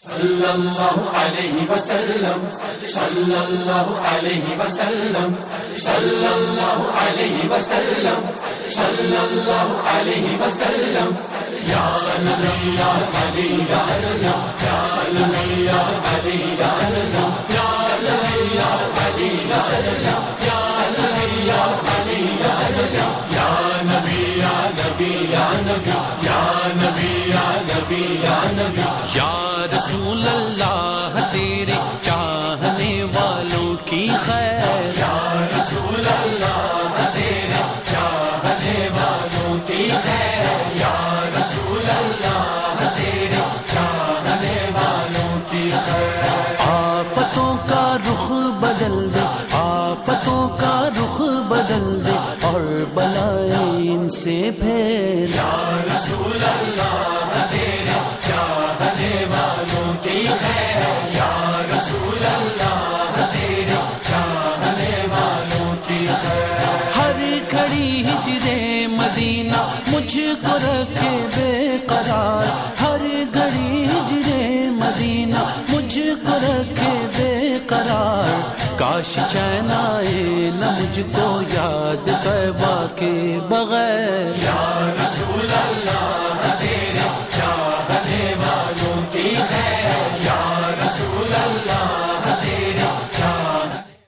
صلی اللہ علیہ وسلم صلی اللہ علیہ وسلم صلی اللہ علیہ وسلم صلی اللہ علیہ وسلم یا نبی یا نبی یا سلام یا نبی یا نبی یا سلام یا نبی یا نبی یا سلام یا نبی یا نبی یا سلام یا نبی یا نبی یا نبی یا نبی یا نبی یا نبی یا رسول اللہ تیرے چاہنے والوں کی خیر، یا رسول اللہ تیرے چاہنے والوں کی خیر، یا رسول اللہ تیرے چاہنے والوں کی خیر۔ آفتوں کا رخ بدل دے، آفتوں کا رخ بدل دے اور بلائیں ان سے پھیر، یا رسول اللہ تیرے چاہنے والوں کی خیر، یا رسول اللہ تیرے چاہنے والوں کی خیر۔ ہر گھڑی ہجرے مدینہ مجھ کو رکھے بے قرار، ہر گھڑی ہجرے مدینہ مجھ کو رکھے بے قرار، کاش چین آئے نہ مجھ کو یاد طیبہ کے بغیر، یا رسول اللہ